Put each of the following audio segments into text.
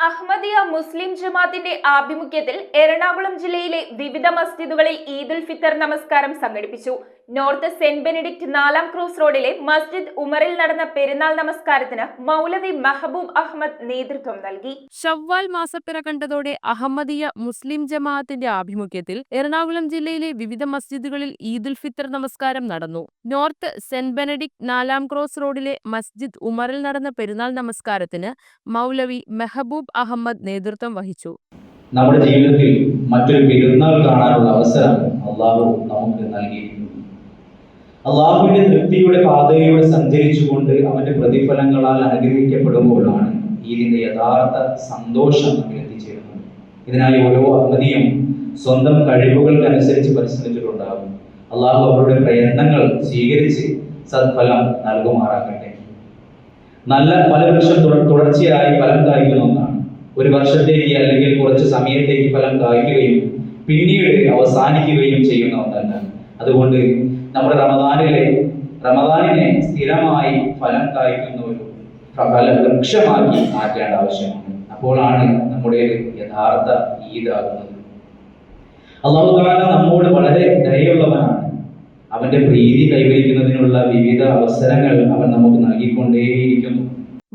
അഹമ്മദിയ മുസ്ലിം ജമാഅത്തിന്റെ ആഭിമുഖ്യത്തിൽ എറണാകുളം ജില്ലയിലെ വിവിധ മസ്ജിദുകളിൽ ഈദുൽ ഫിത്തർ നമസ്കാരം സംഘടിപ്പിച്ചു. നോർത്ത് സെന്റ് ബെനഡിക്ട് 4-ാം ക്രോസ് റോഡിലെ മസ്ജിദ് ഉമറിൽ നടന്ന പെരുന്നാൾ നമസ്കാരത്തിന് മൗലവി മെഹബൂബ് അഹമ്മദ് നേതൃത്വം നൽകി. ഷവ്വാൽ മാസപ്പിറ കണ്ടതോടെ അഹമ്മദിയ മുസ്ലിം ജമാഅത്തിന്റെ ആഭിമുഖ്യത്തിൽ എറണാകുളം ജില്ലയിലെ വിവിധ മസ്ജിദുകളിൽ ഈദുൽ ഫിത്തർ നമസ്കാരം നടന്നു. നോർത്ത് സെന്റ് ബെനഡിക്ട് 4-ാം ക്രോസ് റോഡിലെ മസ്ജിദ് ഉമറിൽ നടന്ന പെരുന്നാൾ നമസ്കാരത്തിന് മൗലവി മെഹബൂബ് അഹമ്മദ് നേതൃത്വം വഹിച്ചു. നമ്മുടെ ജീവിതത്തിൽ മറ്റൊരു പെരുന്നാൾ കാണാനുള്ള അവസരം അള്ളാഹു നമുക്ക് നൽകിയിരിക്കുന്നു. അള്ളാഹുവിന്റെ തൃപ്തിയുടെ പാതയിലൂടെ സഞ്ചരിച്ചുകൊണ്ട് അവന്റെ പ്രതിഫലങ്ങളാൽ അനുഗ്രഹിക്കപ്പെടുമ്പോഴാണ് ഇതിന്റെ യഥാർത്ഥ സന്തോഷം നമ്മൾ എത്തിച്ചേരുന്നത്. ഇതിനായി ഓരോ അഹമ്മദിയും സ്വന്തം കഴിവുകൾക്കനുസരിച്ച് പരിശ്രമിച്ചിട്ടുണ്ടാകും. അള്ളാഹു അവരുടെ പ്രയത്നങ്ങൾ സ്വീകരിച്ച് സത്ഫലം നൽകുമാറാകട്ടെ. നല്ല ഫലവൃക്ഷം തുടർച്ചയായി ഫലം കായ്ക്കുന്ന ഒന്നാണ്. ഒരു വർഷത്തേക്ക് അല്ലെങ്കിൽ കുറച്ച് സമയത്തേക്ക് ഫലം കായ്ക്കുകയും പിന്നീട് അവസാനിക്കുകയും ചെയ്യുന്ന ഒന്നല്ല. അതുകൊണ്ട് നമ്മുടെ റമദാനിനെ സ്ഥിരമായി ഫലം കായ്ക്കുന്ന ഒരു ഫലവൃക്ഷമാക്കി മാറ്റേണ്ട ആവശ്യമാണ്. അപ്പോഴാണ് നമ്മുടെ യഥാർത്ഥ ഈദ് ആകുന്നത്. അല്ലാഹു തആല നമ്മോട് വളരെ ദയയുള്ളവനാണ്. അവന്റെ പ്രീതി കൈവരിക്കുന്നതിനുള്ള വിവിധ അവസരങ്ങൾ അവൻ നമുക്ക് നൽകിക്കൊണ്ടേയിരിക്കുന്നു.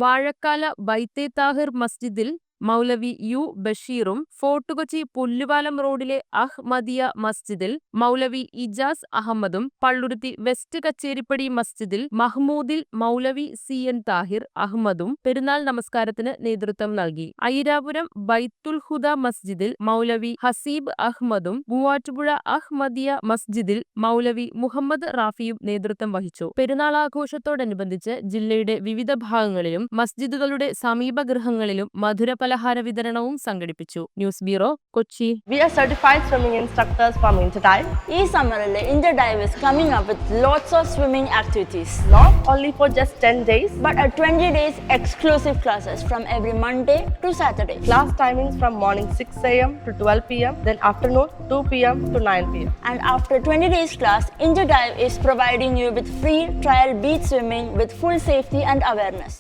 വാഴക്കാല ബൈത്തെ താഹിർ മസ്ജിദിൽ മൗലവി യു ബഷീറും ഫോർട്ട് കൊച്ചി പുല്ലുപാലം റോഡിലെ അഹ്മദിയ മസ്ജിദിൽ മൗലവി ഇജാസ് അഹമ്മദും പള്ളുരുത്തി വെസ്റ്റ് കച്ചേരിപ്പടി മസ്ജിദിൽ മഹ്മൂദിൽ മൗലവി CN താഹിർ അഹമ്മദും പെരുന്നാൾ നമസ്കാരത്തിന് നേതൃത്വം നൽകി. ഐരാപുരം ബൈത്തുൽ ഹുദ മസ്ജിദിൽ മൗലവി ഹസീബ് അഹ്മദും മൂവാറ്റുപുഴ അഹ്മദിയ മസ്ജിദിൽ മൗലവി മുഹമ്മദ് റാഫിയും നേതൃത്വം വഹിച്ചു. പെരുന്നാൾ ആഘോഷത്തോടനുബന്ധിച്ച് ജില്ലയുടെ വിവിധ ഭാഗങ്ങളിലും മസ്ജിദുകളുടെ സമീപഗൃഹങ്ങളിലും മധുരപലഹാര വിതരണവും സംഘടിപ്പിച്ചു. News bureau, Kochi. We are certified swimming instructors from Interdive. ഈ സമ്മറിൽ Interdive is coming up with lots of swimming activities. Not only for just 10 days, But 20 days exclusive classes from every Monday to Saturday. class timings from morning 6 a.m. to 12 p.m., then afternoon 2 p.m. to 9 p.m. And after 20 days class, Interdive is providing you with free trial beach swimming with full safety and awareness.